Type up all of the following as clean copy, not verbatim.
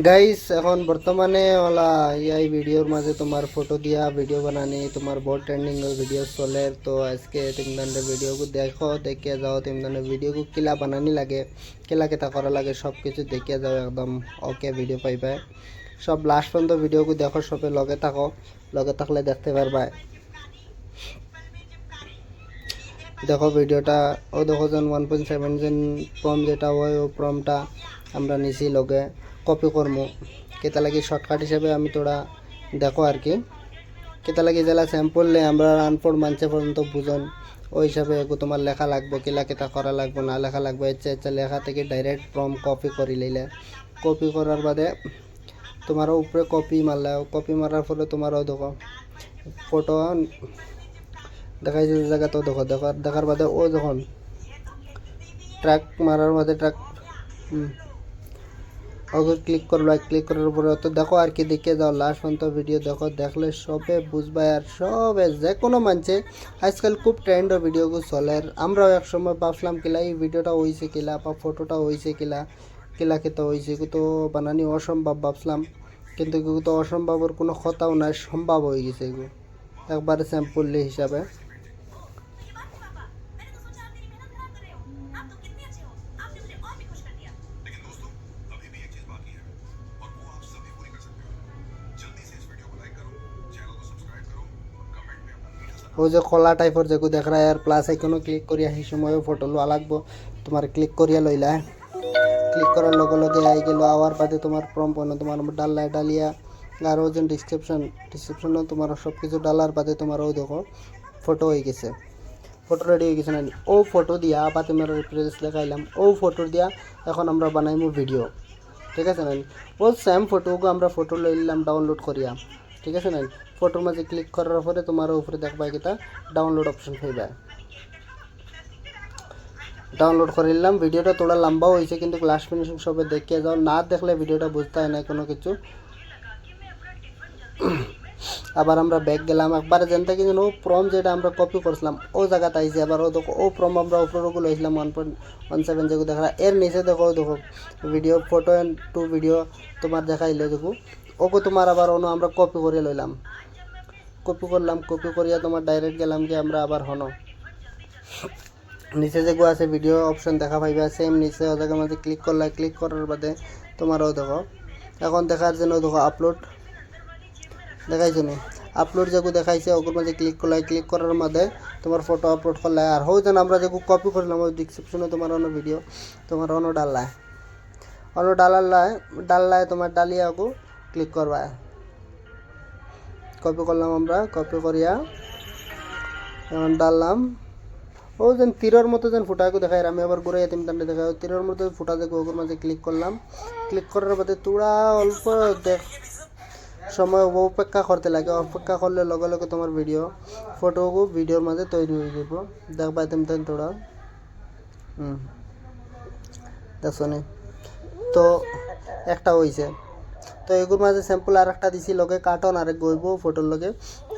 Guys এখন বর্তমানে OLA এই ভিডিওর মাঝে তোমার ফটো দিয়া ভিডিও বানানি তোমার বহুত ট্রেন্ডিং ভিডিও চলে। তো আজকে তিনজনের ভিডিও দেখো, দেখে যাও তিনজনের ভিডিও কিলা বানানি লাগে, কিলা কেতা করা লাগে সব কিছু দেখে যাও, একদম ওকে ভিডিও পাইবা। সব লাস্ট পর্যন্ত ভিডিও দেখো, সবে লগে থাকো, লগে থাকলে দেখতে পারবা। দেখো ভিডিওটা, ও দেখো যেন 1.7 যেন প্রম যেটা হয় ও প্রমটা আমরা নিছি লগে কপি করবো। কেতা লাগি শর্টকাট হিসেবে আমি তোরা দেখো আর কি, কেতা লাগি জেলা স্যাম্পল আমরা আনপড় মানছে পর্যন্ত বুঝন ওই হিসাবে তোমার লেখা লাগবে, কিলা কেতা করা লাগবে না লেখা লাগবে। ইচ্ছা ইচ্ছা লেখা থেকে ডাইরেক্ট প্রম কপি করে লইলে, কপি করার বাদে তোমার উপরে কপি মারলে, কপি মারার ফলে তোমারও দেখো ফটো দেখাইছে জায়গা তো দেখো, দেখার বাদে ও যখন ট্র্যাক মারার বাদে ট্র্যাক ওকে ক্লিক করলো, ক্লিক করার পরে তো দেখো আর কি, দেখে যাও লাস্ট পর্যন্ত ভিডিও দেখো, দেখলে সবে বুঝবা। আর সবে যে কোনো মানছে আজকাল খুব ট্রেন্ড ভিডিওগুলো চলে। আমরাও এক সময় ভাবছিলাম কিলা এই ভিডিওটা হয়েছে কিলা বা ফটোটা হয়েছে কিলা, কিলা খেতে হয়েছে তো বানানি অসম্ভব ভাবছিলাম, কিন্তু এগুলো তো অসম্ভবের কোনো কথাও নাই, সম্ভব হয়ে গেছে এগুলো একবারে স্যাম্পল হিসাবে। ওই যে কলা টাইপের যেগুলো দেখ রা আর প্লাস আইকনও ক্লিক করিয়া সেই সময়ও ফটো লোয়া লাগবো। তোমার ক্লিক করিয়া লইলা, ক্লিক করার লগে লগে আই গেল, আওয়ার বাদে তোমার প্রম পণ্য তোমার ডাল্লায় ডালিয়া আর ওজন ডিসক্রিপশনও তোমার সব কিছু ডালার বাদে তোমার ও দেখো ফটো হয়ে গেছে, ফটো রেডি হয়ে গেছে না। ও ফটো দিয়া বা তোমার রিপ্রেস দেখাইলাম, ও ফটো দিয়া এখন আমরা বানাইমু ভিডিও, ঠিক আছে না। ও সেম ফটোকে আমরা ফটো লই নিলাম ডাউনলোড করিয়া, ঠিক আছে না। ফটোর মাঝে ক্লিক করার পরে তোমার উপরে দেখবা কিটা ডাউনলোড অপশন পাইবা, ডাউনলোড করে নিলাম। ভিডিওটা তোরা লম্বা হয়েছে কিন্তু লাস্ট ফিনিশিং সবে দেখিয়ে যাও, না দেখলে ভিডিওটা বুঝতে হয় না কোনো কিছু। আবার আমরা ব্যাক গেলাম একবার যেনটা কিন্তু ও প্রম যেটা আমরা কপি করছিলাম ও জায়গাতে আইসি, আবার ও দেখো ও প্রম আমরা উপরে লইছিলাম 1.17 যেগুলো দেখা, এর নিচে দেখো দেখো video photo and two video তোমার দেখাইলে দেখো ওকে তোমার আবার অন্য আমরা কপি করে লইলাম, কপি করলাম, কপি করিয়া তোমার ডাইরেক্ট গেলাম কি আমরা আবার হনো নিচে যেগুলো আছে ভিডিও অপশন দেখা পাইবা, সেম নিচে ও জায়গার মধ্যে ক্লিক করলা, ক্লিক করার বাদে তোমারও দেখো এখন দেখার জন্য দেখো আপলোড দেখাইছো নি, আপলোড যেগুলো দেখাইছে ওগুলোর মধ্যে ক্লিক করলে, ক্লিক করার মধ্যে তোমার ফটো আপলোড করলে। আর হো যেন আমরা যেগুলো কপি করলাম ওই ডিসক্রিপশনে তোমার অন্য ভিডিও তোমার অন্য ডাল্লায়, অন্য ডাল্লায় তোমার ডালিয়া ওগু ক্লিক করবা। কপি করলাম আমরা, কপি করিয়া যেমন ডাললাম ও যেন তীরের মতো যেন ফুটাকে দেখায়, আমি আবার ঘুরে তিন টানটে দেখায় তীরের মতো ফুটা দেখো, ওগুলোর মাঝে ক্লিক করলাম, ক্লিক করার বাদে তোরা অল্প সময় অপেক্ষা করতে লাগে, অপেক্ষা করলে লগে লগে তোমার ভিডিও ফটোগু ভিডিওর মাঝে তৈরি হয়ে যাব, দেখবা তেমন তোরা দেখছো নি। তো একটা হয়েছে, তো এগুলোর মাঝে স্যাম্পল আর একটা দিছি লগে কার্টন আরেক গইব ফটোর লগে।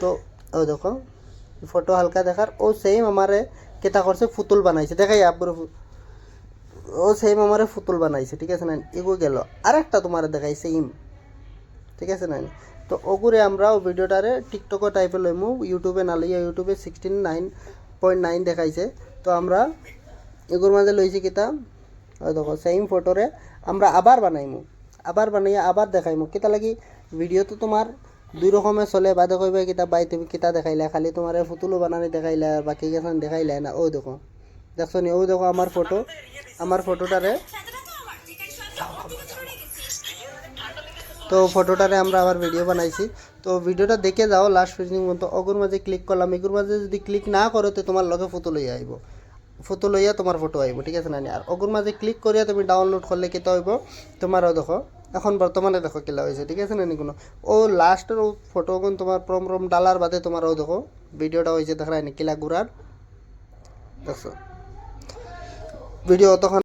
তো ওই দেখো ফটো হালকা দেখার ও সেম আমারে কেতা করছে ফুতুল বানাইছে, দেখাই আব্বুর ও সেম আমারে ফুতুল বানাইছে, ঠিক আছে না। এগো গেল আর একটা তোমার দেখাই সেম, ঠিক আছে না। তো ওগুরে আমরা ও ভিডিওটারে টিকটক টাইপে লইমু, ইউটিউবে না লইয়া ইউটিউবে 16.9 দেখাইছে। তো আমরা এগুলোর মাঝে লইছি কিতা ওই দেখো সেম ফটোরে আমরা আবার বানাইমু, আবার বানাইয়া আবার দেখাইমু। কিতা লাগি ভিডিও তো তোমার দুই রকমের চলে, বাদে কইবা কিতা বাই তুমি কিতা দেখাইলা, খালি তোমার ফুতুলো বানানি দেখাইলা বাকি গেছান দেখাইলা না। ও দেখো দেখছো নি, ও দেখো আমার ফটো, আমার ফটোটারে, তো ফটোটারে আমরা আবার ভিডিও বানাইছি। তো ভিডিওটা দেখে যাও লাস্ট ফিনিশিং পর্যন্ত। অগুর মাঝে ক্লিক করলাম, এগুর মাঝে যদি ক্লিক না করো তো তোমার লগে ফটো লইয়া আইব, ফটো লইয়া তোমার ফটো আইব, ঠিক আছে না। আর অগুর মাঝে ক্লিক করিয়া তুমি ডাউনলোড করলে কেতা হইব তোমারও দেখো এখন বর্তমানে দেখো কিলা হয়েছে, ঠিক আছে না নি কোনো। ও লাস্টের ফটোগুন তোমার প্রম ডালার বাদে তোমারও দেখো ভিডিওটা হয়েছে দেখা কিলা ঘুরার দেখছো ভিডিও তখন